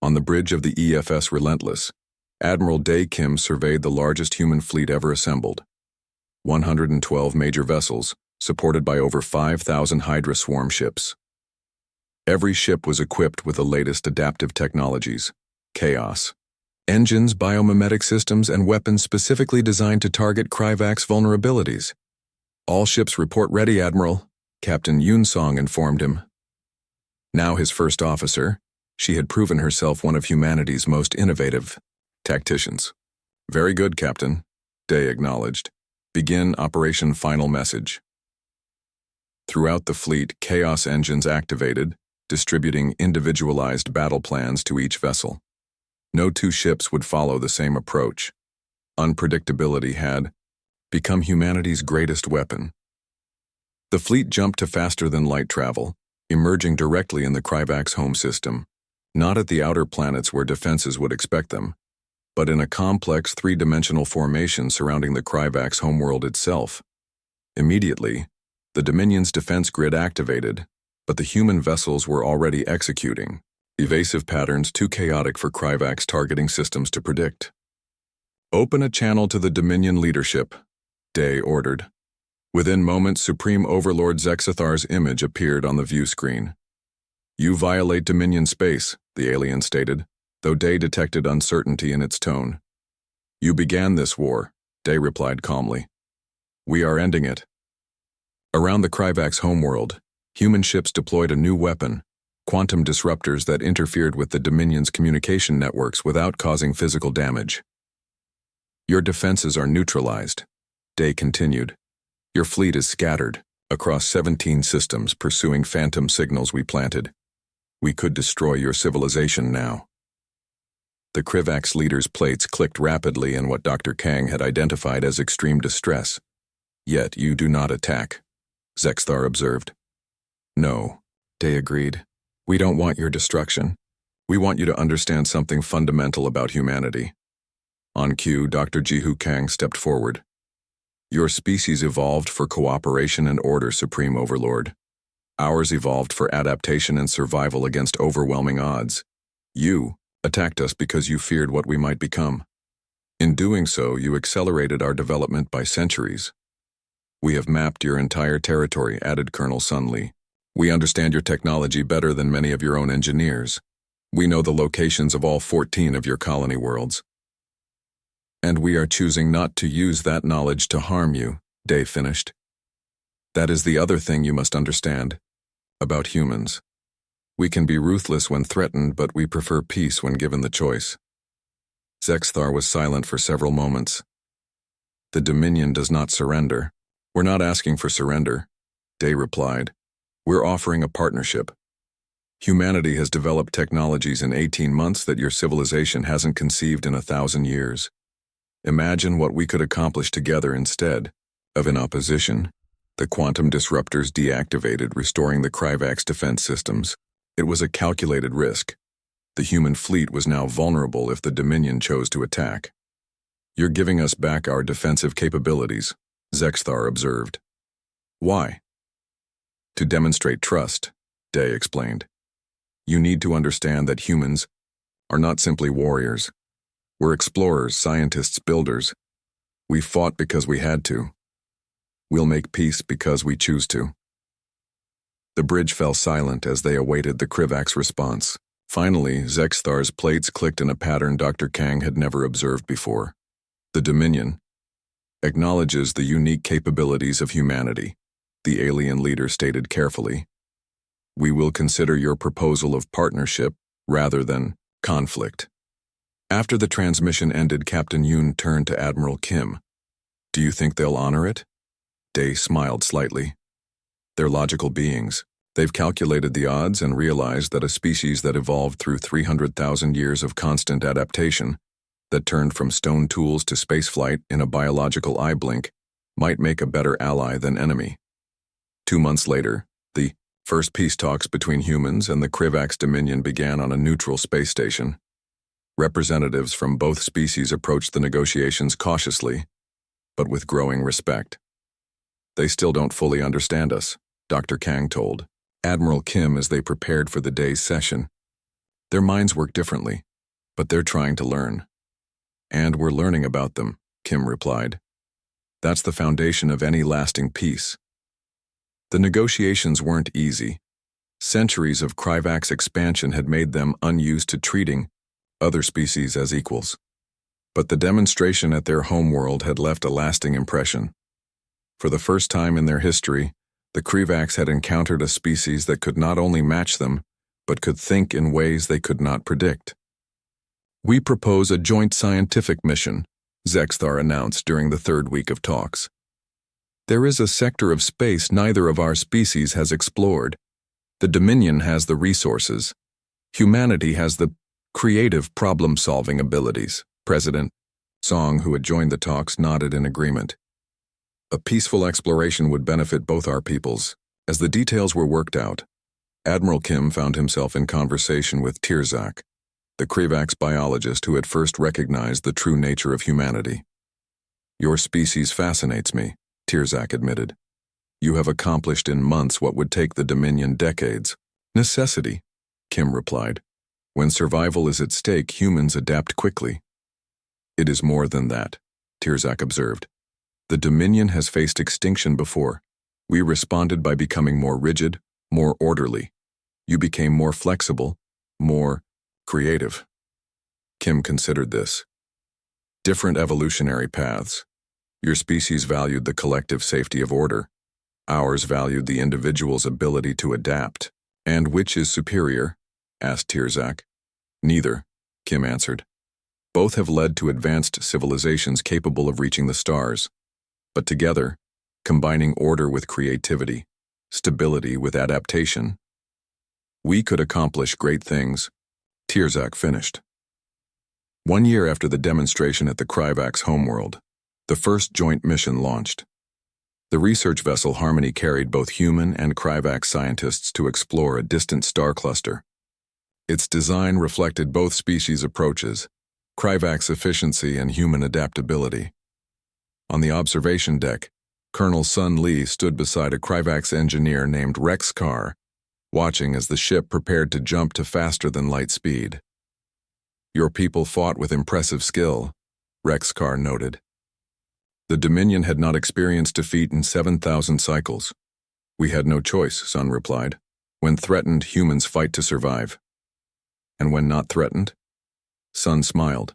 On the bridge of the EFS Relentless, Admiral Dae Kim surveyed the largest human fleet ever assembled. 112 major vessels, supported by over 5,000 Hydra swarm ships. Every ship was equipped with the latest adaptive technologies, chaos, engines, biomimetic systems, and weapons specifically designed to target Kryvak's vulnerabilities. All ships report ready, Admiral, Captain Yoon Song informed him. Now his first officer, she had proven herself one of humanity's most innovative tacticians. Very good, Captain, Dae acknowledged. Begin Operation Final Message. Throughout the fleet, chaos engines activated, distributing individualized battle plans to each vessel. No two ships would follow the same approach. Unpredictability had become humanity's greatest weapon. The fleet jumped to faster-than-light travel, emerging directly in the Kryvak's home system, not at the outer planets where defenses would expect them, but in a complex three-dimensional formation surrounding the Kryvak's homeworld itself. Immediately, the Dominion's defense grid activated, but the human vessels were already executing evasive patterns too chaotic for Kryvak's targeting systems to predict. Open a channel to the Dominion leadership, Dae ordered. Within moments, Supreme Overlord Zexathar's image appeared on the view screen. You violate Dominion space, the alien stated, though Dae detected uncertainty in its tone. You began this war, Dae replied calmly. We are ending it. Around the Kryvak's homeworld, human ships deployed a new weapon, quantum disruptors that interfered with the Dominion's communication networks without causing physical damage. Your defenses are neutralized, Dae continued. Your fleet is scattered across 17 systems pursuing phantom signals we planted. We could destroy your civilization now. The Kryvak's leader's plates clicked rapidly in what Dr. Kang had identified as extreme distress. Yet you do not attack, Zexthar observed. No, Dae agreed. We don't want your destruction. We want you to understand something fundamental about humanity. On cue, Dr. Jihu Kang stepped forward. Your species evolved for cooperation and order, Supreme Overlord. Ours evolved for adaptation and survival against overwhelming odds. You attacked us because you feared what we might become. In doing so, you accelerated our development by centuries. We have mapped your entire territory, added Colonel Sunli. We understand your technology better than many of your own engineers. We know the locations of all 14 of your colony worlds. And we are choosing not to use that knowledge to harm you, Dae finished. That is the other thing you must understand about humans. We can be ruthless when threatened, but we prefer peace when given the choice. Zexthar was silent for several moments. The Dominion does not surrender. We're not asking for surrender, Dae replied. We're offering a partnership. Humanity has developed technologies in 18 months that your civilization hasn't conceived in 1,000 years. Imagine what we could accomplish together instead of in opposition. The quantum disruptors deactivated, restoring the Kryvak's defense systems. It was a calculated risk. The human fleet was now vulnerable if the Dominion chose to attack. You're giving us back our defensive capabilities, Zexthar observed. Why? To demonstrate trust, Dae explained. You need to understand that humans are not simply warriors. We're explorers, scientists, builders. We fought because we had to. We'll make peace because we choose to. The bridge fell silent as they awaited the Kryvak's response. Finally, Zexthar's plates clicked in a pattern Dr. Kang had never observed before. The Dominion acknowledges the unique capabilities of humanity, the alien leader stated carefully. We will consider your proposal of partnership rather than conflict. After the transmission ended, Captain Yoon turned to Admiral Kim. Do you think they'll honor it? Dae smiled slightly. They're logical beings. They've calculated the odds and realized that a species that evolved through 300,000 years of constant adaptation, that turned from stone tools to spaceflight in a biological eye blink, might make a better ally than enemy. 2 months later, the first peace talks between humans and the Kryvak's Dominion began on a neutral space station. Representatives from both species approached the negotiations cautiously, but with growing respect. They still don't fully understand us, Dr. Kang told Admiral Kim as they prepared for the day's session. Their minds work differently, but they're trying to learn. And we're learning about them, Kim replied. That's the foundation of any lasting peace. The negotiations weren't easy. Centuries of Kryvak's expansion had made them unused to treating other species as equals. But the demonstration at their homeworld had left a lasting impression. For the first time in their history, the Kryvaks had encountered a species that could not only match them, but could think in ways they could not predict. We propose a joint scientific mission, Zexthar announced during the third week of talks. There is a sector of space neither of our species has explored. The Dominion has the resources. Humanity has the creative problem-solving abilities. President Song, who had joined the talks, nodded in agreement. A peaceful exploration would benefit both our peoples. As the details were worked out, Admiral Kim found himself in conversation with Tirzak, the Kryvak's biologist who had first recognized the true nature of humanity. Your species fascinates me, Tirzak admitted. You have accomplished in months what would take the Dominion decades. Necessity, Kim replied. When survival is at stake, humans adapt quickly. It is more than that, Tirzak observed. The Dominion has faced extinction before. We responded by becoming more rigid, more orderly. You became more flexible, more creative. Kim considered this. Different evolutionary paths. Your species valued the collective safety of order. Ours valued the individual's ability to adapt. And which is superior? Asked Tirzak. Neither, Kim answered. Both have led to advanced civilizations capable of reaching the stars. But together, combining order with creativity, stability with adaptation, we could accomplish great things, Tirzak finished. 1 year after the demonstration at the Kryvak's homeworld, the first joint mission launched. The research vessel Harmony carried both human and Kryvak scientists to explore a distant star cluster. Its design reflected both species' approaches, Kryvak's efficiency and human adaptability. On the observation deck, Colonel Sun Lee stood beside a Kryvak's engineer named Rex Carr, watching as the ship prepared to jump to faster-than-light speed. Your people fought with impressive skill, Rex Carr noted. The Dominion had not experienced defeat in 7,000 cycles. We had no choice, Sun replied. When threatened, humans fight to survive. And when not threatened? Sun smiled.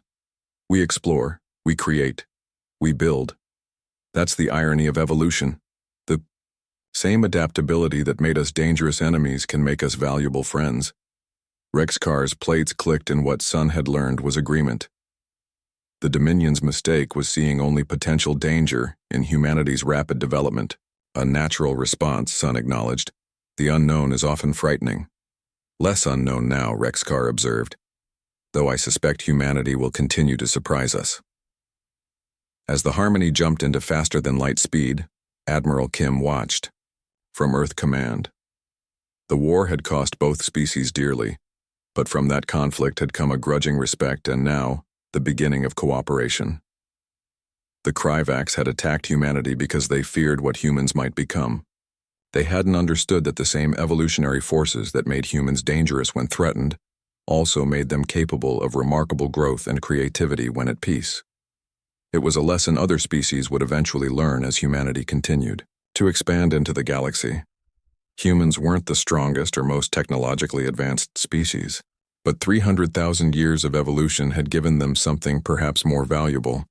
We explore, we create, we build. That's the irony of evolution. The same adaptability that made us dangerous enemies can make us valuable friends. Rex Carr's plates clicked, and what Sun had learned was agreement. The Dominion's mistake was seeing only potential danger in humanity's rapid development. A natural response, Sun acknowledged. The unknown is often frightening. Less unknown now, Rex Carr observed, though I suspect humanity will continue to surprise us. As the Harmony jumped into faster-than-light speed, Admiral Kim watched. From Earth Command. The war had cost both species dearly, but from that conflict had come a grudging respect and now, the beginning of cooperation. The Kryvaks had attacked humanity because they feared what humans might become. They hadn't understood that the same evolutionary forces that made humans dangerous when threatened also made them capable of remarkable growth and creativity when at peace. It was a lesson other species would eventually learn as humanity continued to expand into the galaxy. Humans weren't the strongest or most technologically advanced species, but 300,000 years of evolution had given them something perhaps more valuable: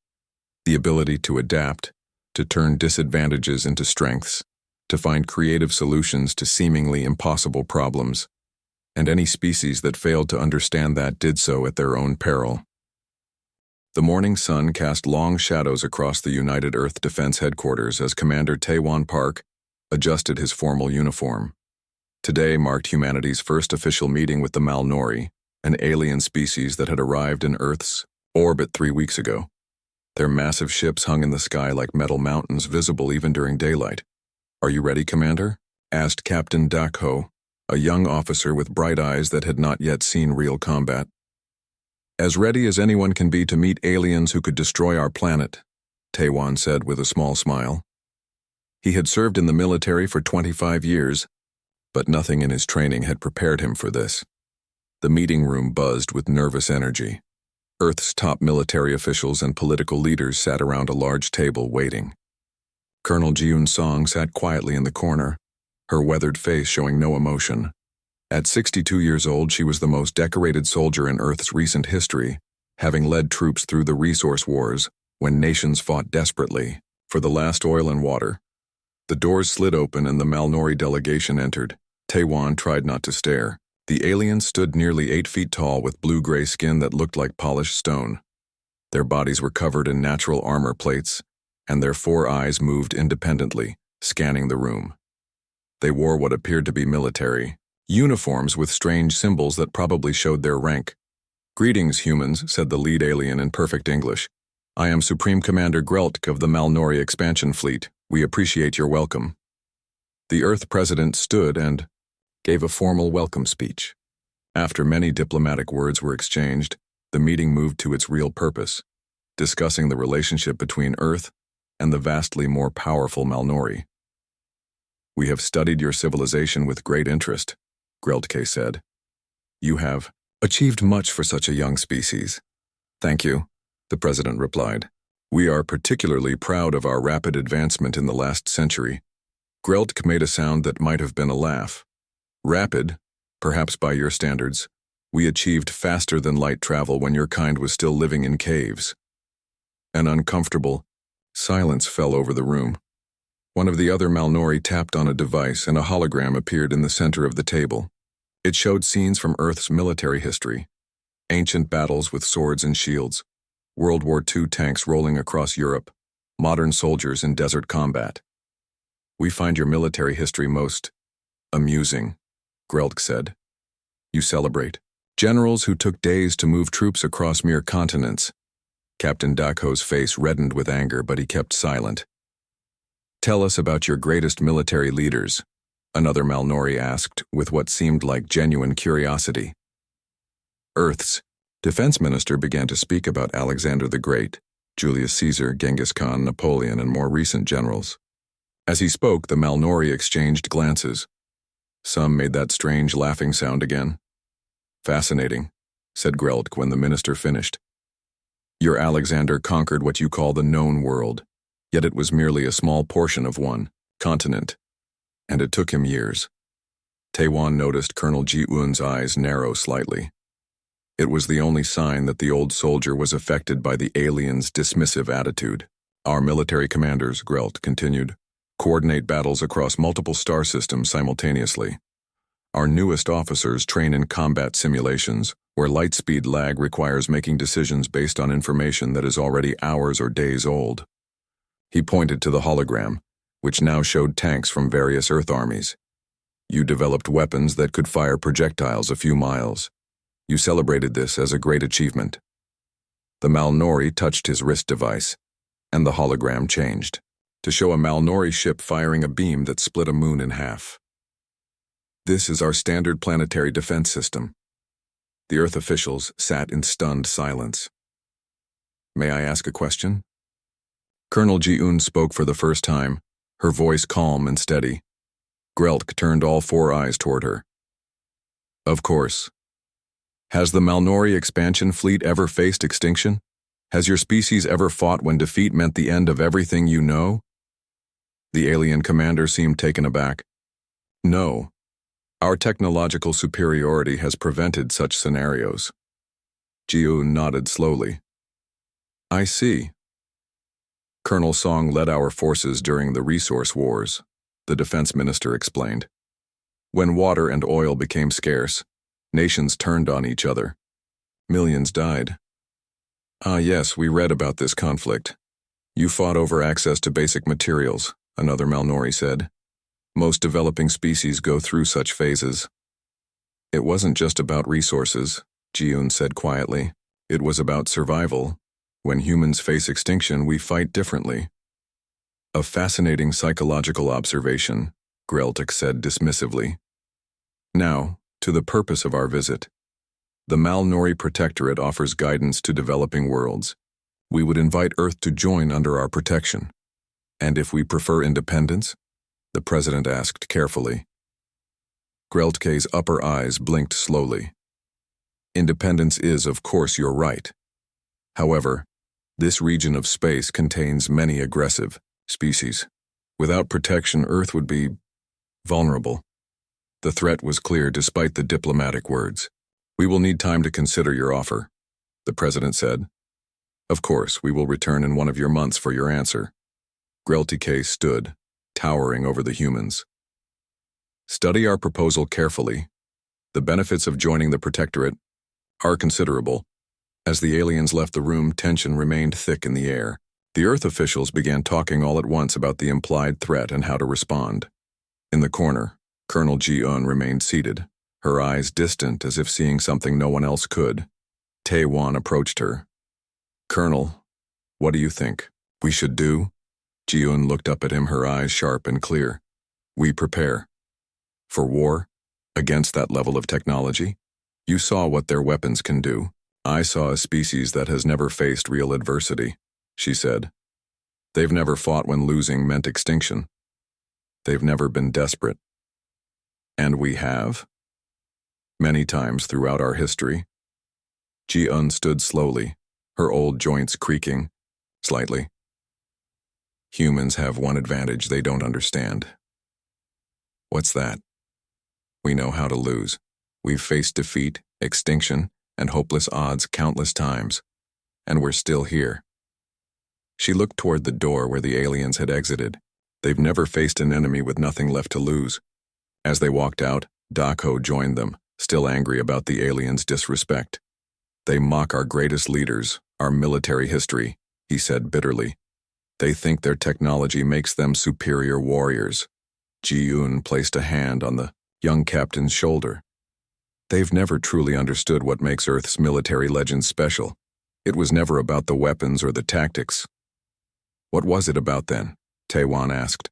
the ability to adapt, to turn disadvantages into strengths, to find creative solutions to seemingly impossible problems. And any species that failed to understand that did so at their own peril. The morning sun cast long shadows across the United Earth Defense Headquarters as Commander Taewon Park adjusted his formal uniform. Today marked humanity's first official meeting with the Malnori, an alien species that had arrived in Earth's orbit 3 weeks ago. Their massive ships hung in the sky like metal mountains, visible even during daylight. "Are you ready, Commander?" asked Captain Dakho, a young officer with bright eyes that had not yet seen real combat. "As ready as anyone can be to meet aliens who could destroy our planet," Taewon said with a small smile. He had served in the military for 25 years, but nothing in his training had prepared him for this. The meeting room buzzed with nervous energy. Earth's top military officials and political leaders sat around a large table waiting. Colonel Ji-un Song sat quietly in the corner, her weathered face showing no emotion. At 62 years old, she was the most decorated soldier in Earth's recent history, having led troops through the resource wars when nations fought desperately for the last oil and water. The doors slid open and the Malnori delegation entered. Taewon tried not to stare. The aliens stood nearly 8 feet tall with blue-gray skin that looked like polished stone. Their bodies were covered in natural armor plates, and their 4 eyes moved independently, scanning the room. They wore what appeared to be military uniforms with strange symbols that probably showed their rank. "Greetings, humans," said the lead alien in perfect English. "I am Supreme Commander Greltk of the Malnori Expansion Fleet. We appreciate your welcome." The Earth President stood and gave a formal welcome speech. After many diplomatic words were exchanged, the meeting moved to its real purpose, discussing the relationship between Earth and the vastly more powerful Malnori. "We have studied your civilization with great interest," Greltke said. "You have achieved much for such a young species." "Thank you," the president replied. "We are particularly proud of our rapid advancement in the last century." Greltk made a sound that might have been a laugh. "Rapid, perhaps by your standards. We achieved faster than light travel when your kind was still living in caves." An uncomfortable silence fell over the room. One of the other Malnori tapped on a device and a hologram appeared in the center of the table. It showed scenes from Earth's military history, ancient battles with swords and shields, World War II tanks rolling across Europe, modern soldiers in desert combat. "We find your military history most amusing," Greltk said. "You celebrate generals who took days to move troops across mere continents." Captain Dako's face reddened with anger, but he kept silent. "Tell us about your greatest military leaders," another Malnori asked with what seemed like genuine curiosity. Earth's defense minister began to speak about Alexander the Great, Julius Caesar, Genghis Khan, Napoleon, and more recent generals. As he spoke, the Malnori exchanged glances. Some made that strange laughing sound again. "Fascinating," said Greltk when the minister finished. "Your Alexander conquered what you call the known world, yet it was merely a small portion of one continent, and it took him years." Taewon noticed Colonel Ji-un's eyes narrow slightly. It was the only sign that the old soldier was affected by the alien's dismissive attitude. "Our military commanders," Greltk continued, "coordinate battles across multiple star systems simultaneously. Our newest officers train in combat simulations, where light speed lag requires making decisions based on information that is already hours or days old." He pointed to the hologram, which now showed tanks from various Earth armies. "You developed weapons that could fire projectiles a few miles. You celebrated this as a great achievement." The Malnori touched his wrist device, and the hologram changed, to show a Malnori ship firing a beam that split a moon in half. "This is our standard planetary defense system." The Earth officials sat in stunned silence. "May I ask a question?" Colonel Ji-un spoke for the first time, her voice calm and steady. Greltk turned all 4 eyes toward her. "Of course. Has the Malnori expansion fleet ever faced extinction? Has your species ever fought when defeat meant the end of everything you know?" The alien commander seemed taken aback. "No. Our technological superiority has prevented such scenarios." Ji-un nodded slowly. "I see. Colonel Song led our forces during the resource wars," the defense minister explained. "When water and oil became scarce, nations turned on each other. Millions died." "Ah, yes, we read about this conflict. You fought over access to basic materials," another Malnori said. "Most developing species go through such phases." "It wasn't just about resources," Ji-un said quietly. "It was about survival. When humans face extinction, we fight differently." "A fascinating psychological observation," Greltk said dismissively. "Now, to the purpose of our visit. The Malnori Protectorate offers guidance to developing worlds. We would invite Earth to join under our protection. And if we prefer independence?" the president asked carefully. Greltke's upper eyes blinked slowly. Independence is, of course, your right. However, this region of space contains many aggressive species. Without protection, Earth would be vulnerable. The threat was clear despite the diplomatic words. We will need time to consider your offer, the president said. Of course, we will return in one of your months for your answer. Greltike stood, towering over the humans. Study our proposal carefully. The benefits of joining the Protectorate are considerable. As the aliens left the room, tension remained thick in the air. The Earth officials began talking all at once about the implied threat and how to respond. In the corner, Colonel Ji-eun remained seated, her eyes distant as if seeing something no one else could. Tae-won approached her. Colonel, what do you think we should do? Ji-eun looked up at him, her eyes sharp and clear. We prepare. For war? Against that level of technology? You saw what their weapons can do. I saw a species that has never faced real adversity, she said. They've never fought when losing meant extinction. They've never been desperate. And we have. Many times throughout our history. Ji-eun stood slowly, her old joints creaking, slightly. Humans have one advantage they don't understand. What's that? We know how to lose. We've faced defeat, extinction, and hopeless odds countless times, and we're still here. She looked toward the door where the aliens had exited. They've never faced an enemy with nothing left to lose. As they walked out, Dako joined them, still angry about the aliens' disrespect. They mock our greatest leaders, our military history, he said bitterly. They think their technology makes them superior warriors. Ji-eun placed a hand on the young captain's shoulder. They've never truly understood what makes Earth's military legends special. It was never about the weapons or the tactics. What was it about then? Tae-won asked.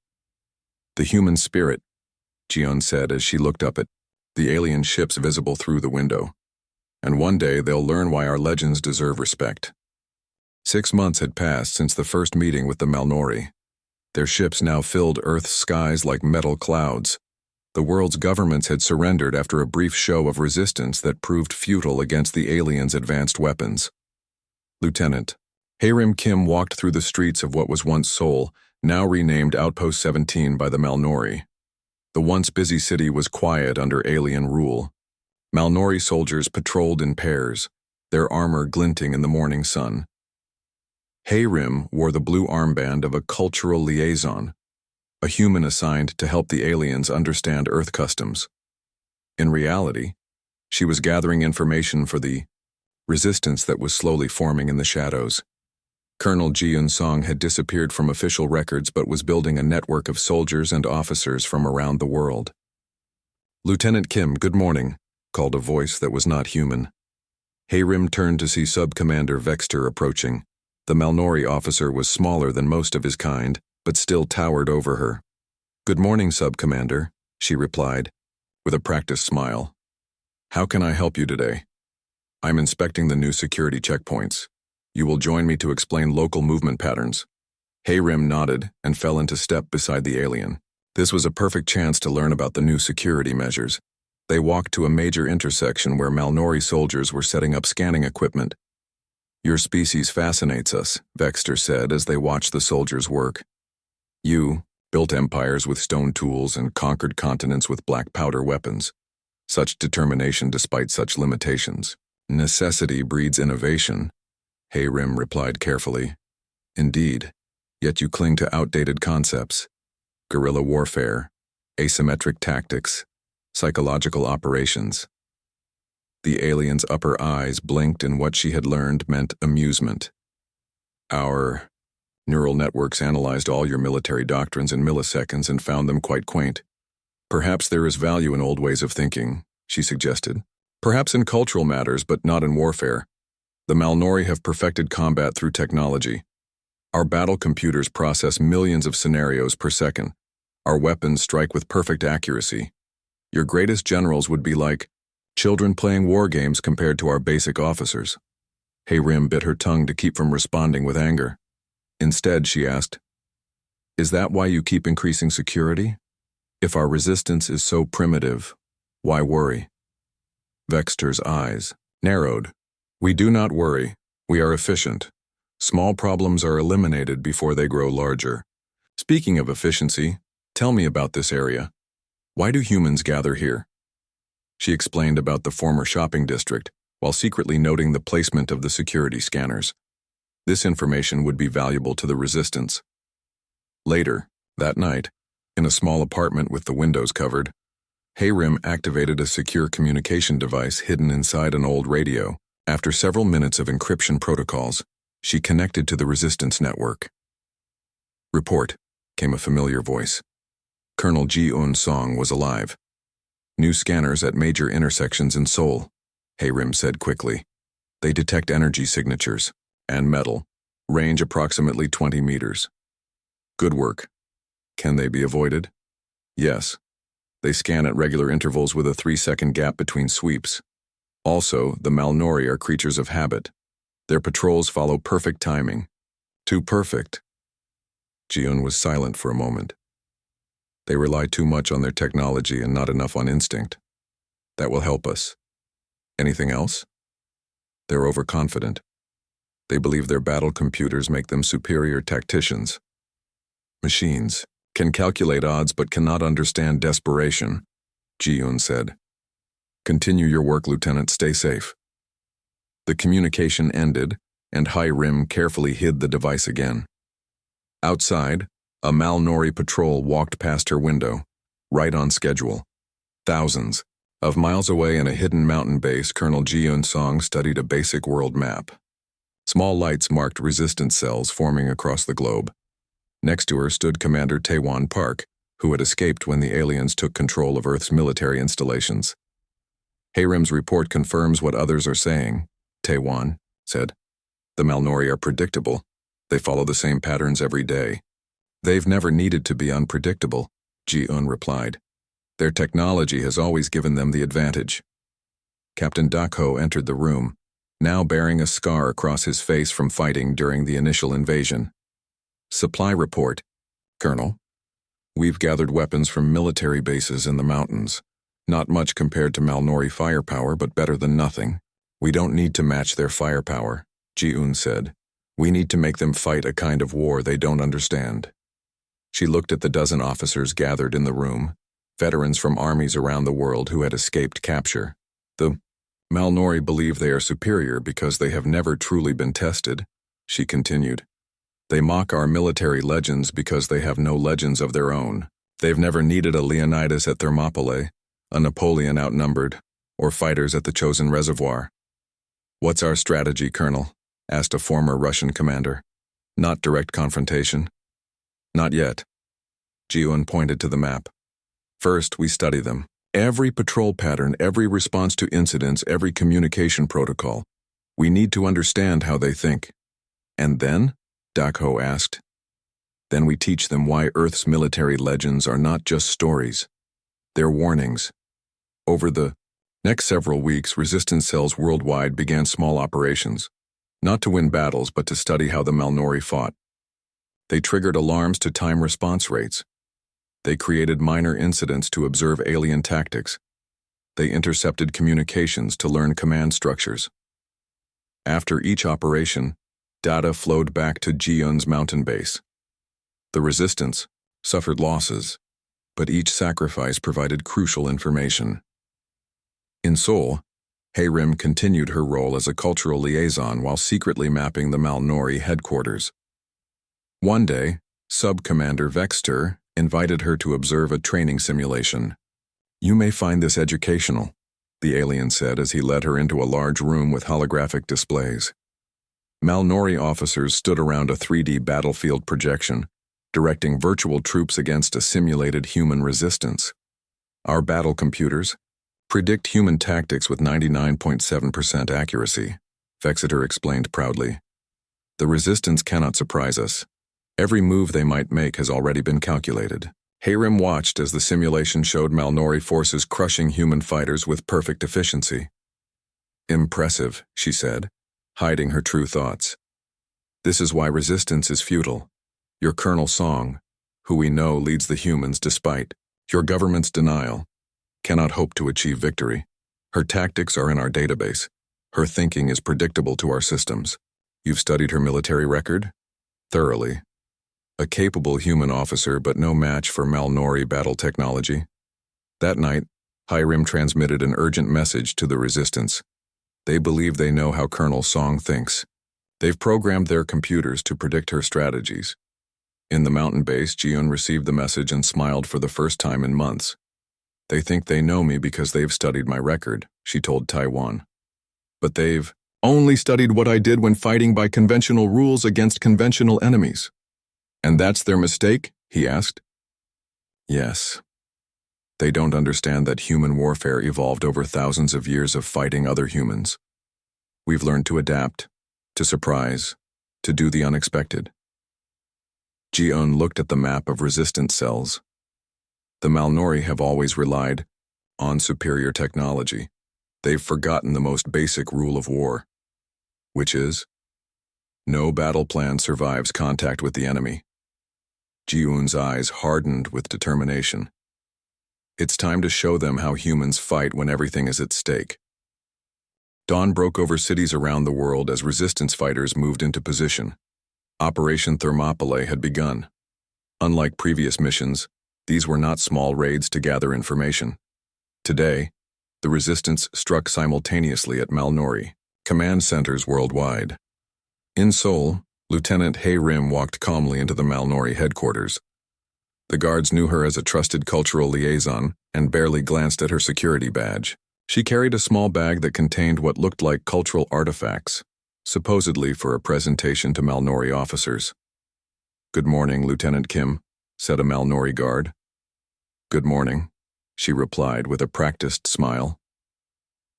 The human spirit, Ji-eun said as she looked up at the alien ships visible through the window. And one day they'll learn why our legends deserve respect. 6 months had passed since the first meeting with the Malnori. Their ships now filled Earth's skies like metal clouds. The world's governments had surrendered after a brief show of resistance that proved futile against the aliens' advanced weapons. Lieutenant Hae-rim Kim walked through the streets of what was once Seoul, now renamed Outpost 17 by the Malnori. The once busy city was quiet under alien rule. Malnori soldiers patrolled in pairs, their armor glinting in the morning sun. Hae-rim wore the blue armband of a cultural liaison, a human assigned to help the aliens understand Earth customs. In reality, she was gathering information for the resistance that was slowly forming in the shadows. Colonel Ji-eun-song had disappeared from official records but was building a network of soldiers and officers from around the world. Lieutenant Kim, good morning, called a voice that was not human. Hae-rim turned to see Sub-Commander Vexter approaching. The Malnori officer was smaller than most of his kind, but still towered over her. Good morning, Sub-Commander, she replied, with a practiced smile. How can I help you today? I'm inspecting the new security checkpoints. You will join me to explain local movement patterns. Hae-rim nodded and fell into step beside the alien. This was a perfect chance to learn about the new security measures. They walked to a major intersection where Malnori soldiers were setting up scanning equipment. Your species fascinates us, Vexter said as they watched the soldiers work. You built empires with stone tools and conquered continents with black powder weapons. Such determination despite such limitations. Necessity breeds innovation, Hae-rim replied carefully. Indeed, yet you cling to outdated concepts. Guerrilla warfare, asymmetric tactics, psychological operations. The alien's upper eyes blinked and what she had learned meant amusement. Our neural networks analyzed all your military doctrines in milliseconds and found them quite quaint. Perhaps there is value in old ways of thinking, she suggested. Perhaps in cultural matters, but not in warfare. The Malnori have perfected combat through technology. Our battle computers process millions of scenarios per second. Our weapons strike with perfect accuracy. Your greatest generals would be like children playing war games compared to our basic officers. Hae-rim bit her tongue to keep from responding with anger. Instead, she asked, Is that why you keep increasing security? If our resistance is so primitive, why worry? Vexter's eyes, Narrowed. We do not worry. We are efficient. Small problems are eliminated before they grow larger. Speaking of efficiency, tell me about this area. Why do humans gather here? She explained about the former shopping district, while secretly noting the placement of the security scanners. This information would be valuable to the resistance. Later, that night, in a small apartment with the windows covered, Hayrim activated a secure communication device hidden inside an old radio. After several minutes of encryption protocols, she connected to the resistance network. Report, came a familiar voice. Colonel Ji-un Song was alive. New scanners at major intersections in Seoul, Hayrim said quickly. They detect energy signatures and metal, range approximately 20 meters. Good work. Can they be avoided? Yes. They scan at regular intervals with a 3-second gap between sweeps. Also, the Malnori are creatures of habit. Their patrols follow perfect timing. Too perfect. Ji-un was silent for a moment. They rely too much on their technology and not enough on instinct. That will help us. Anything else? They're overconfident. They believe their battle computers make them superior tacticians. Machines can calculate odds but cannot understand desperation, Ji-un said. Continue your work, Lieutenant. Stay safe. The communication ended, and Hayrim carefully hid the device again. Outside, a Malnori patrol walked past her window, right on schedule. Thousands of miles away in a hidden mountain base, Colonel Ji-un Song studied a basic world map. Small lights marked resistance cells forming across the globe. Next to her stood Commander Taewon Park, who had escaped when the aliens took control of Earth's military installations. Hayrim's report confirms what others are saying, Taewon said. The Malnori are predictable. They follow the same patterns every day. They've never needed to be unpredictable, Ji-un replied. Their technology has always given them the advantage. Captain Dakho entered the room, now bearing a scar across his face from fighting during the initial invasion. Supply report, Colonel. We've gathered weapons from military bases in the mountains. Not much compared to Malnori firepower, but better than nothing. We don't need to match their firepower, Ji-un said. We need to make them fight a kind of war they don't understand. She looked at the dozen officers gathered in the room, veterans from armies around the world who had escaped capture. The Malnori believe they are superior because they have never truly been tested, she continued. They mock our military legends because they have no legends of their own. They've never needed a Leonidas at Thermopylae, a Napoleon outnumbered, or fighters at the chosen reservoir. What's our strategy, Colonel? Asked a former Russian commander. Not direct confrontation. Not yet. Ji-un pointed to the map. First, we study them. Every patrol pattern, every response to incidents, every communication protocol. We need to understand how they think. And then? Dakho asked. Then we teach them why Earth's military legends are not just stories. They're warnings. Over the next several weeks, resistance cells worldwide began small operations, not to win battles but to study how the Malnori fought. They triggered alarms to time response rates. They created minor incidents to observe alien tactics. They intercepted communications to learn command structures. After each operation, data flowed back to Ji-un's mountain base. The resistance suffered losses, but each sacrifice provided crucial information. In Seoul, Hayrim continued her role as a cultural liaison while secretly mapping the Malnori headquarters. One day, Sub-Commander Vexter invited her to observe a training simulation. You may find this educational, the alien said as he led her into a large room with holographic displays. Malnori officers stood around a 3D battlefield projection, directing virtual troops against a simulated human resistance. Our battle computers predict human tactics with 99.7% accuracy, Vexeter explained proudly. The resistance cannot surprise us. Every move they might make has already been calculated. Hayrim watched as the simulation showed Malnori forces crushing human fighters with perfect efficiency. Impressive, she said, hiding her true thoughts. This is why resistance is futile. Your Colonel Song, who we know leads the humans despite your government's denial, cannot hope to achieve victory. Her tactics are in our database. Her thinking is predictable to our systems. You've studied her military record? Thoroughly. A capable human officer, but no match for Malnori battle technology. That night, Hiram transmitted an urgent message to the resistance. They believe they know how Colonel Song thinks. They've programmed their computers to predict her strategies. In the mountain base, Jiun received the message and smiled for the first time in months. They think they know me because they've studied my record, she told Taiwan. But they've only studied what I did when fighting by conventional rules against conventional enemies. And that's their mistake? He asked. Yes. They don't understand that human warfare evolved over thousands of years of fighting other humans. We've learned to adapt, to surprise, to do the unexpected. Jiun looked at the map of resistant cells. The Malnori have always relied on superior technology. They've forgotten the most basic rule of war, which is, no battle plan survives contact with the enemy. Jiun's eyes hardened with determination. It's time to show them how humans fight when everything is at stake. Dawn broke over cities around the world as resistance fighters moved into position. Operation Thermopylae had begun. Unlike previous missions, these were not small raids to gather information. Today, the resistance struck simultaneously at Malnori, command centers worldwide. In Seoul, Lieutenant Hae Rim walked calmly into the Malnori headquarters. The guards knew her as a trusted cultural liaison and barely glanced at her security badge. She carried a small bag that contained what looked like cultural artifacts, supposedly for a presentation to Malnori officers. "Good morning, Lieutenant Kim," said a Malnori guard. "Good morning," she replied with a practiced smile.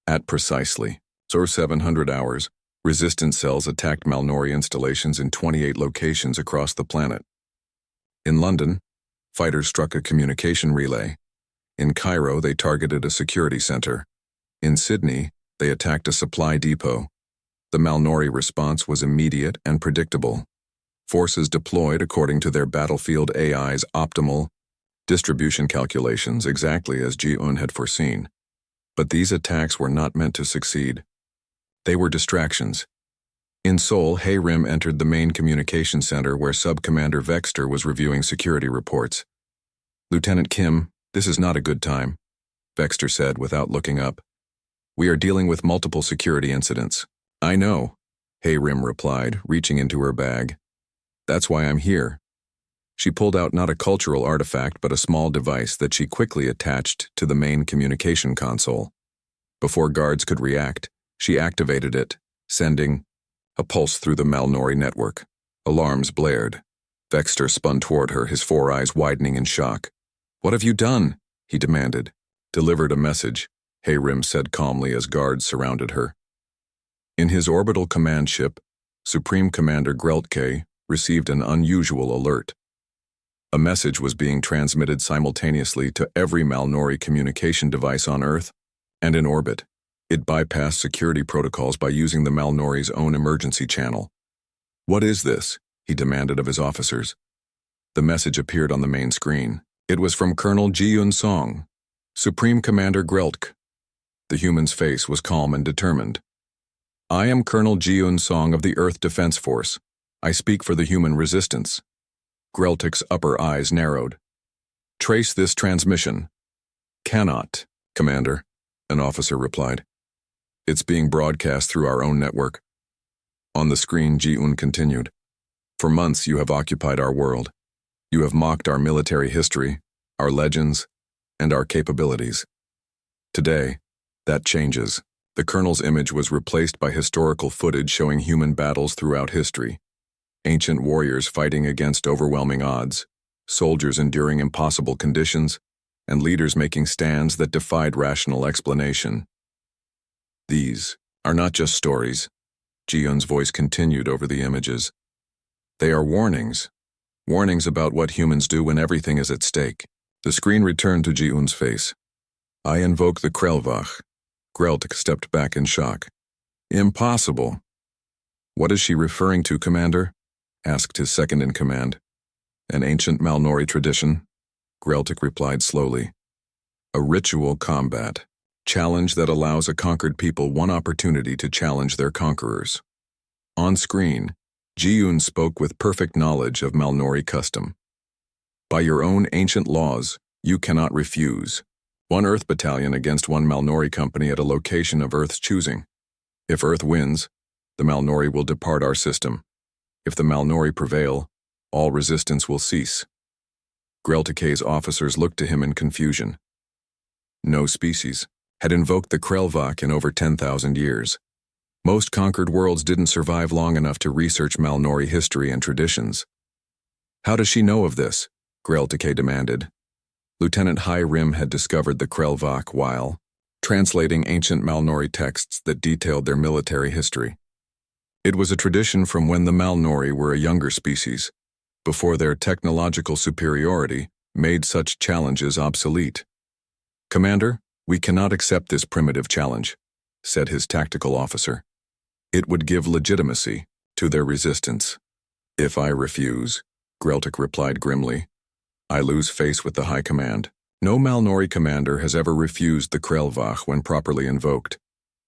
At precisely 700 hours, resistance cells attacked Malnori installations in 28 locations across the planet. In London, fighters struck a communication relay. In Cairo, they targeted a security center. In Sydney, they attacked a supply depot. The Malnori response was immediate and predictable. Forces deployed according to their battlefield AI's optimal distribution calculations, exactly as Ji-un had foreseen. But these attacks were not meant to succeed. They were distractions. In Seoul, Hae Rim entered the main communication center where Sub-Commander Vexter was reviewing security reports. "Lieutenant Kim, this is not a good time," Vexter said without looking up. "We are dealing with multiple security incidents." "I know," Hae Rim replied, reaching into her bag. "That's why I'm here." She pulled out not a cultural artifact but a small device that she quickly attached to the main communication console. Before guards could react, she activated it, sending a pulse through the Malnori network. Alarms blared. Vexter spun toward her, his four eyes widening in shock. "What have you done?" he demanded. "Delivered a message," Hae Rim said calmly as guards surrounded her. In his orbital command ship, Supreme Commander Greltke received an unusual alert. A message was being transmitted simultaneously to every Malnori communication device on Earth and in orbit. It bypassed security protocols by using the Malnori's own emergency channel. "What is this?" he demanded of his officers. The message appeared on the main screen. It was from Colonel Ji-un Song, Supreme Commander Greltke. The human's face was calm and determined. "I am Colonel Ji-un Song of the Earth Defense Force. I speak for the human resistance." Greltke's upper eyes narrowed. "Trace this transmission." "Cannot, Commander," an officer replied. "It's being broadcast through our own network." On the screen, Ji-un continued. "For months you have occupied our world. You have mocked our military history, our legends, and our capabilities. Today, that changes. The Colonel's image was replaced by historical footage showing human battles throughout history. Ancient warriors fighting against overwhelming odds, soldiers enduring impossible conditions, and leaders making stands that defied rational explanation. These are not just stories. Ji-un's voice continued over the images. They are warnings. Warnings about what humans do when everything is at stake. The screen returned to Ji-un's face. "I invoke the Krelvach." Greltke stepped back in shock. "Impossible." "What is she referring to, Commander?" asked his second-in-command. "An ancient Malnori tradition," Greltke replied slowly. "A ritual combat. Challenge that allows a conquered people one opportunity to challenge their conquerors. On screen, Ji-yoon spoke with perfect knowledge of Malnori custom. By your own ancient laws, you cannot refuse. One Earth battalion against one Malnori company at a location of Earth's choosing. If Earth wins, the Malnori will depart our system. If the Malnori prevail, all resistance will cease. Greltake's officers looked to him in confusion. No species had invoked the Krelvak in over 10,000 years. Most conquered worlds didn't survive long enough to research Malnori history and traditions. How does she know of this? Greltake demanded. Lieutenant Hai Rim had discovered the Krelvak while translating ancient Malnori texts that detailed their military history. It was a tradition from when the Malnori were a younger species, before their technological superiority made such challenges obsolete. Commander, we cannot accept this primitive challenge, said his tactical officer. It would give legitimacy to their resistance. If I refuse, Greltak replied grimly, I lose face with the High Command. No Malnori commander has ever refused the Krelvach when properly invoked.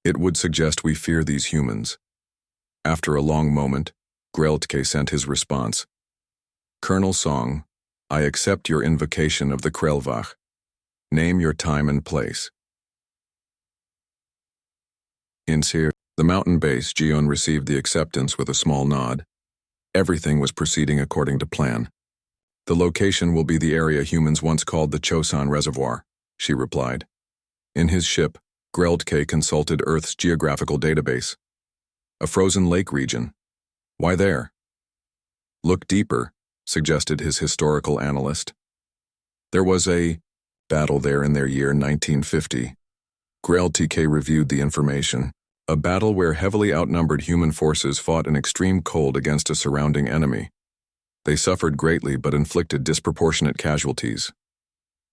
It would suggest we fear these humans. After a long moment, Greltke sent his response. Colonel Song, I accept your invocation of the Krelvach. Name your time and place. In Seir, the mountain base, Ji-yoon received the acceptance with a small nod. Everything was proceeding according to plan. The location will be the area humans once called the Chosan Reservoir, she replied. In his ship, Greltke consulted Earth's geographical database. A frozen lake region. Why there? Look deeper, suggested his historical analyst. There was a battle there in their year 1950. Greltke reviewed the information. A battle where heavily outnumbered human forces fought in extreme cold against a surrounding enemy. They suffered greatly but inflicted disproportionate casualties.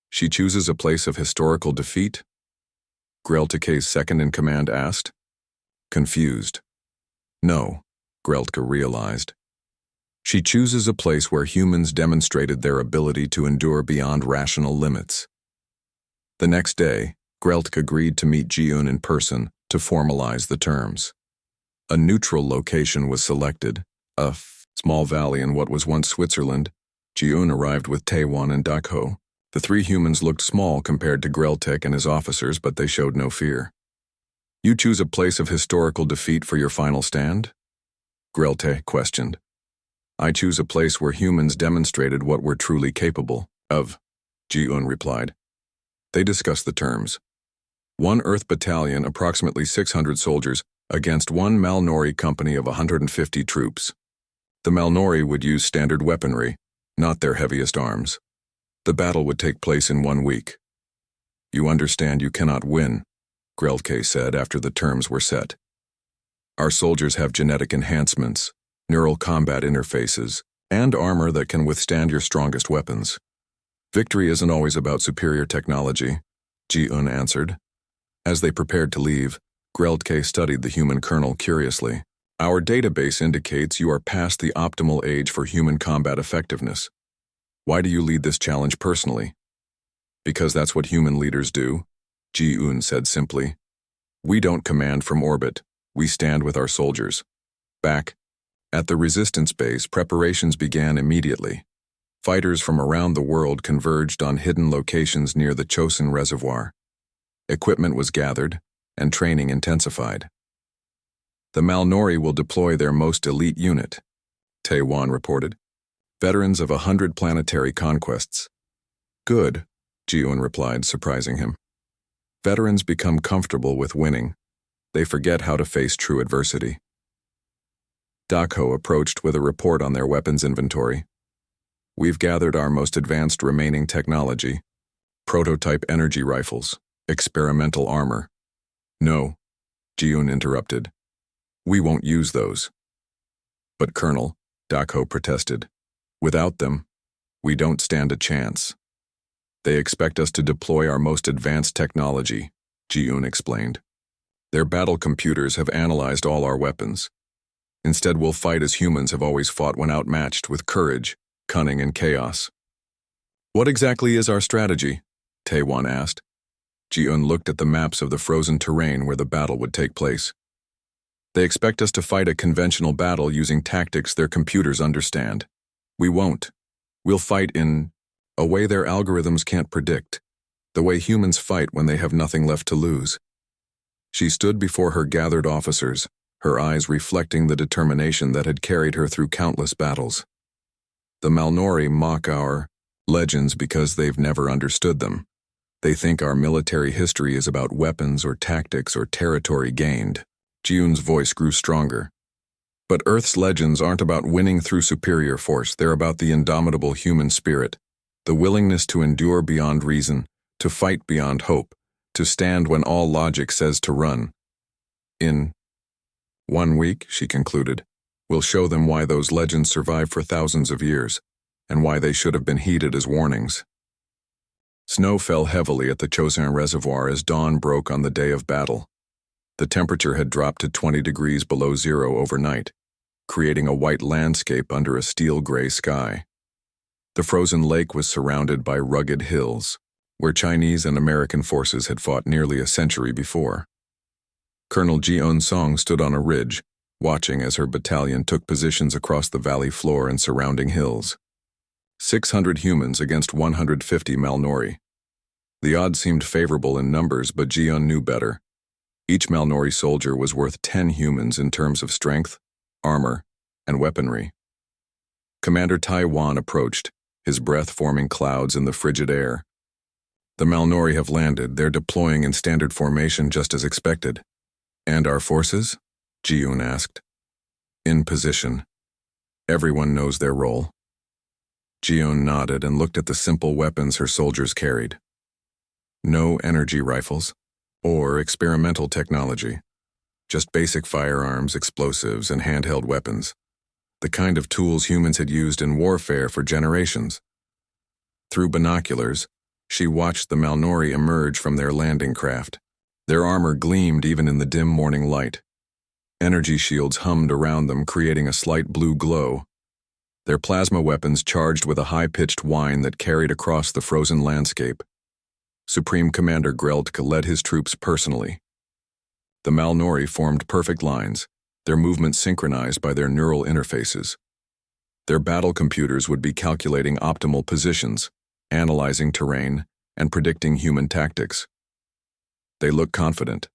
She chooses a place of historical defeat? Greltke's second-in-command asked. Confused. No, Greltke realized. She chooses a place where humans demonstrated their ability to endure beyond rational limits. The next day, Greltke agreed to meet Ji-yoon in person to formalize the terms. A neutral location was selected, a small valley in what was once Switzerland. Ji-yoon arrived with Taewon and Dakho. The three humans looked small compared to Greltek and his officers, but they showed no fear. You choose a place of historical defeat for your final stand? Greltek questioned. I choose a place where humans demonstrated what we're truly capable of, Ji-yoon replied. They discussed the terms. One Earth battalion, approximately 600 soldiers, against one Malnori company of 150 troops. The Malnori would use standard weaponry, not their heaviest arms. The battle would take place in 1 week. You understand you cannot win, Greltke said after the terms were set. Our soldiers have genetic enhancements, neural combat interfaces, and armor that can withstand your strongest weapons. Victory isn't always about superior technology, Ji-yoon answered. As they prepared to leave, Greltke studied the human colonel curiously. Our database indicates you are past the optimal age for human combat effectiveness. Why do you lead this challenge personally? Because that's what human leaders do, Ji-yoon said simply. We don't command from orbit, we stand with our soldiers. Back at the resistance base, preparations began immediately. Fighters from around the world converged on hidden locations near the Chosin Reservoir. Equipment was gathered, and training intensified. The Malnori will deploy their most elite unit, Taewon reported. Veterans of 100 planetary conquests. Good, Ji-yoon replied, surprising him. Veterans become comfortable with winning. They forget how to face true adversity. Dakho approached with a report on their weapons inventory. We've gathered our most advanced remaining technology. Prototype energy rifles. Experimental armor. No, Ji-yoon interrupted. We won't use those. But Colonel, Dakho protested. Without them, we don't stand a chance. They expect us to deploy our most advanced technology, Ji-yoon explained. Their battle computers have analyzed all our weapons. Instead, we'll fight as humans have always fought when outmatched with courage, cunning, and chaos. What exactly is our strategy? Taewon asked. Ji-un looked at the maps of the frozen terrain where the battle would take place. They expect us to fight a conventional battle using tactics their computers understand. We won't. We'll fight in a way their algorithms can't predict, the way humans fight when they have nothing left to lose. She stood before her gathered officers, her eyes reflecting the determination that had carried her through countless battles. The Malnori mock our legends because they've never understood them. They think our military history is about weapons or tactics or territory gained. Ji-un's voice grew stronger. But Earth's legends aren't about winning through superior force. They're about the indomitable human spirit, the willingness to endure beyond reason, to fight beyond hope, to stand when all logic says to run. In 1 week, she concluded, we'll show them why those legends survived for thousands of years, and why they should have been heeded as warnings. Snow fell heavily at the Chosin Reservoir as dawn broke on the day of battle. The temperature had dropped to 20 degrees below zero overnight, creating a white landscape under a steel-gray sky. The frozen lake was surrounded by rugged hills, where Chinese and American forces had fought nearly a century before. Colonel Ji-un Song stood on a ridge, watching as her battalion took positions across the valley floor and surrounding hills. 600 humans against 150 Malnori. The odds seemed favorable in numbers, but Ji-un knew better. Each Malnori soldier was worth 10 humans in terms of strength, armor, and weaponry. Commander Taiwan approached, his breath forming clouds in the frigid air. The Malnori have landed. They're deploying in standard formation just as expected. And our forces? Ji-un asked. In position. Everyone knows their role. Ji-un nodded and looked at the simple weapons her soldiers carried. No energy rifles or experimental technology. Just basic firearms, explosives, and handheld weapons. The kind of tools humans had used in warfare for generations. Through binoculars, she watched the Malnori emerge from their landing craft. Their armor gleamed even in the dim morning light. Energy shields hummed around them, creating a slight blue glow. Their plasma weapons charged with a high-pitched whine that carried across the frozen landscape. Supreme Commander Greltke led his troops personally. The Malnori formed perfect lines, their movements synchronized by their neural interfaces. Their battle computers would be calculating optimal positions, analyzing terrain, and predicting human tactics. They look confident,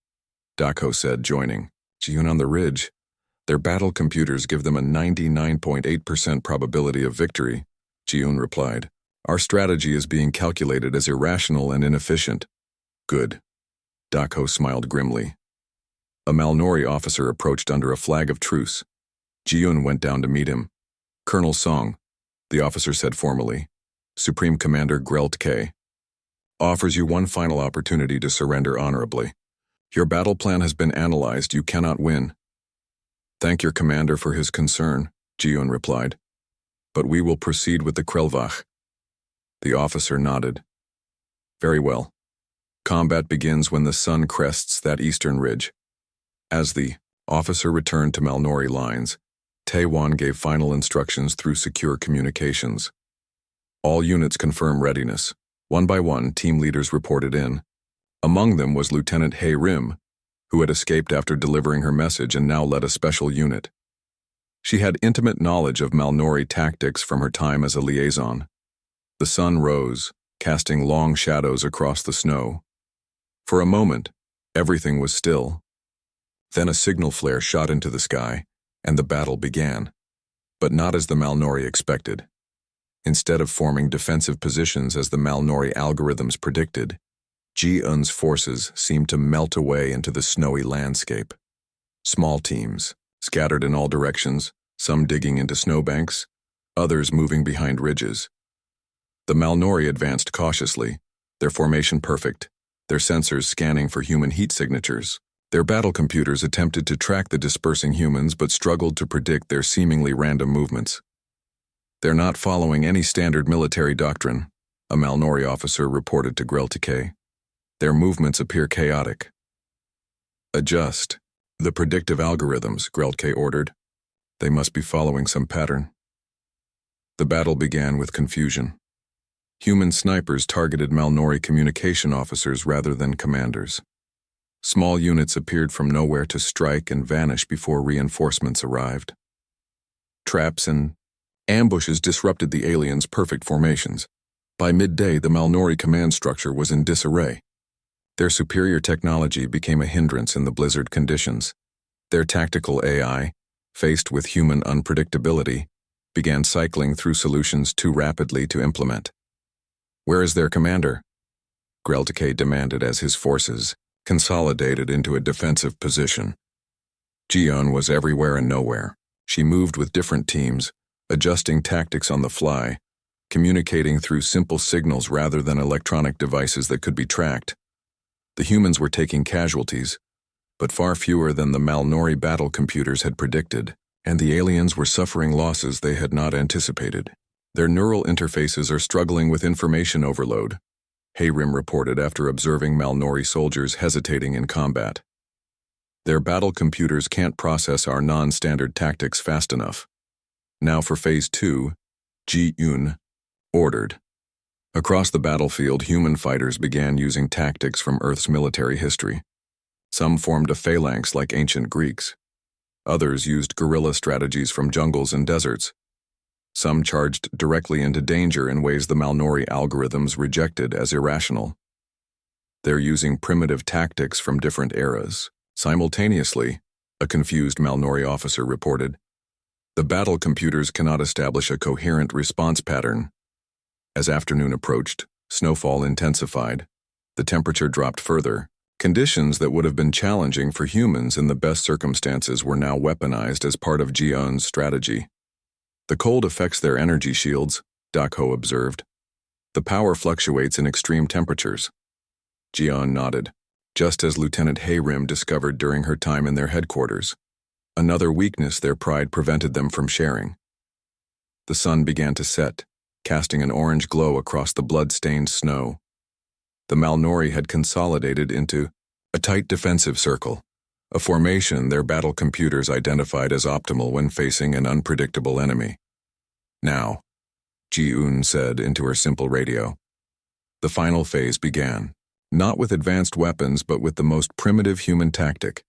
Dako said, joining. Ji-un on the ridge. Their battle computers give them a 99.8% probability of victory, Ji-un replied. Our strategy is being calculated as irrational and inefficient. Good. Dako smiled grimly. A Malnori officer approached under a flag of truce. Ji-un went down to meet him. Colonel Song, the officer said formally. Supreme Commander Greltke offers you one final opportunity to surrender honorably. Your battle plan has been analyzed. You cannot win. Thank your commander for his concern, Ji-un replied. But we will proceed with the Krelvach. The officer nodded. Very well. Combat begins when the sun crests that eastern ridge. As the officer returned to Malnori lines, Taiwan gave final instructions through secure communications. All units confirm readiness. One by one, team leaders reported in. Among them was Lieutenant Hei Rim, who had escaped after delivering her message and now led a special unit. She had intimate knowledge of Malnori tactics from her time as a liaison. The sun rose, casting long shadows across the snow. For a moment, everything was still. Then a signal flare shot into the sky, and the battle began. But not as the Malnori expected. Instead of forming defensive positions as the Malnori algorithms predicted, Ji-un's forces seemed to melt away into the snowy landscape. Small teams, scattered in all directions, some digging into snowbanks, others moving behind ridges. The Malnori advanced cautiously, their formation perfect, their sensors scanning for human heat signatures. Their battle computers attempted to track the dispersing humans but struggled to predict their seemingly random movements. They're not following any standard military doctrine, a Malnori officer reported to Greltke. Their movements appear chaotic. Adjust the predictive algorithms, Greltke ordered. They must be following some pattern. The battle began with confusion. Human snipers targeted Malnori communication officers rather than commanders. Small units appeared from nowhere to strike and vanish before reinforcements arrived. Traps and ambushes disrupted the aliens' perfect formations. By midday, the Malnori command structure was in disarray. Their superior technology became a hindrance in the blizzard conditions. Their tactical AI, faced with human unpredictability, began cycling through solutions too rapidly to implement. "Where is their commander?" Greltike demanded as his forces consolidated into a defensive position. Jion was everywhere and nowhere. She moved with different teams, adjusting tactics on the fly, communicating through simple signals rather than electronic devices that could be tracked. The humans were taking casualties, but far fewer than the Malnori battle computers had predicted, and the aliens were suffering losses they had not anticipated. Their neural interfaces are struggling with information overload, Hayrim reported after observing Malnori soldiers hesitating in combat. Their battle computers can't process our non-standard tactics fast enough. Now for Phase 2, Ji-Yun ordered. Across the battlefield, human fighters began using tactics from Earth's military history. Some formed a phalanx like ancient Greeks. Others used guerrilla strategies from jungles and deserts. Some charged directly into danger in ways the Malnori algorithms rejected as irrational. They're using primitive tactics from different eras. Simultaneously, a confused Malnori officer reported, the battle computers cannot establish a coherent response pattern. As afternoon approached, snowfall intensified. The temperature dropped further. Conditions that would have been challenging for humans in the best circumstances were now weaponized as part of Jion's strategy. The cold affects their energy shields, Dakho observed. The power fluctuates in extreme temperatures. Jion nodded, just as Lieutenant Hayrim discovered during her time in their headquarters. Another weakness their pride prevented them from sharing. The sun began to set, casting an orange glow across the blood-stained snow. The Malnori had consolidated into a tight defensive circle, a formation their battle computers identified as optimal when facing an unpredictable enemy. "Now," Ji-Yun said into her simple radio. The final phase began, not with advanced weapons but with the most primitive human tactic,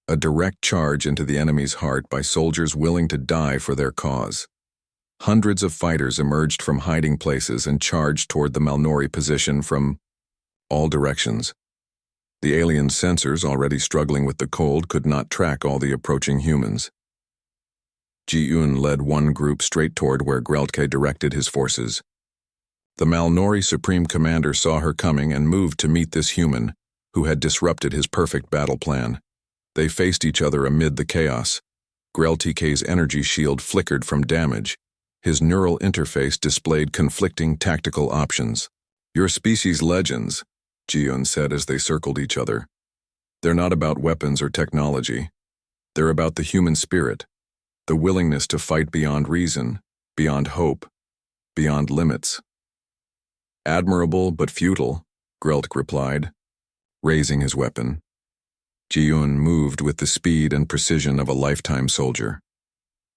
a direct charge into the enemy's heart by soldiers willing to die for their cause. Hundreds of fighters emerged from hiding places and charged toward the Malnori position from all directions. The alien sensors, already struggling with the cold, could not track all the approaching humans. Ji-Yun led one group straight toward where Greltike directed his forces. The Malnori Supreme Commander saw her coming and moved to meet this human, who had disrupted his perfect battle plan. They faced each other amid the chaos. Greltike's energy shield flickered from damage. His neural interface displayed conflicting tactical options. "Your species' legends," Jion said as they circled each other. "They're not about weapons or technology. They're about the human spirit, the willingness to fight beyond reason, beyond hope, beyond limits." "Admirable but futile," Greltk replied, raising his weapon. Jion moved with the speed and precision of a lifetime soldier.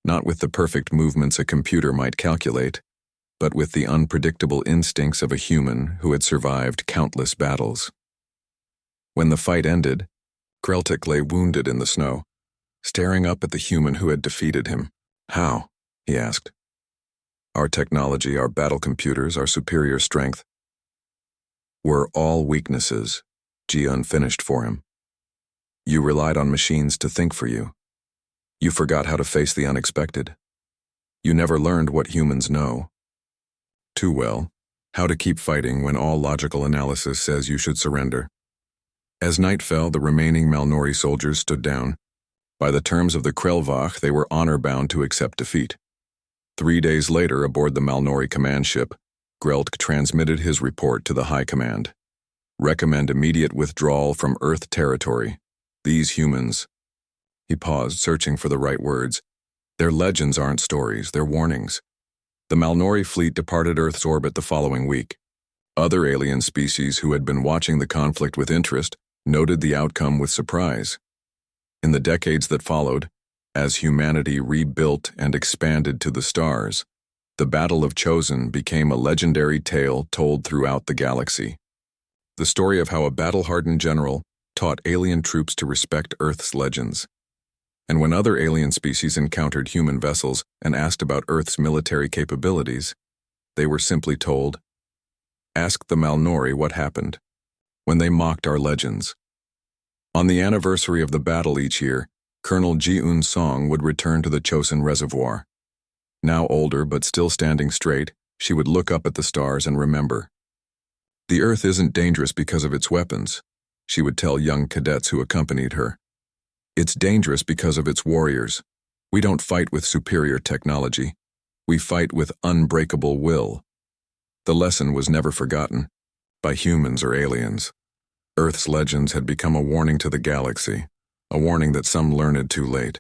Not with the perfect movements a computer might calculate, but with the unpredictable instincts of a human who had survived countless battles. When the fight ended, Greltike lay wounded in the snow, staring up at the human who had defeated him. "How?" he asked. "Our technology, our battle computers, our superior strength were all weaknesses," Jion finished for him. "You relied on machines to think for you. You forgot how to face the unexpected. You never learned what humans know too well, how to keep fighting when all logical analysis says you should surrender." As night fell, the remaining Malnori soldiers stood down. By the terms of the Krelvach, they were honor-bound to accept defeat. 3 days later, aboard the Malnori command ship, Greltk transmitted his report to the High Command. "Recommend immediate withdrawal from Earth territory. These humans..." He paused, searching for the right words. "Their legends aren't stories, they're warnings." The Malnori fleet departed Earth's orbit the following week. Other alien species who had been watching the conflict with interest noted the outcome with surprise. In the decades that followed, as humanity rebuilt and expanded to the stars, The Battle of Chosin became a legendary tale told throughout the galaxy. The story of how a battle-hardened general taught alien troops to respect Earth's legends. And when other alien species encountered human vessels and asked about Earth's military capabilities, they were simply told, "Ask the Malnori what happened," when they mocked our legends. On the anniversary of the battle each year, Colonel Ji-Un Song would return to the Chosin Reservoir. Now older but still standing straight, she would look up at the stars and remember. The Earth isn't dangerous because of its weapons, she would tell young cadets who accompanied her. It's dangerous because of its warriors. We don't fight with superior technology. We fight with unbreakable will. The lesson was never forgotten, by humans or aliens. Earth's legends had become a warning to the galaxy, a warning that some learned too late.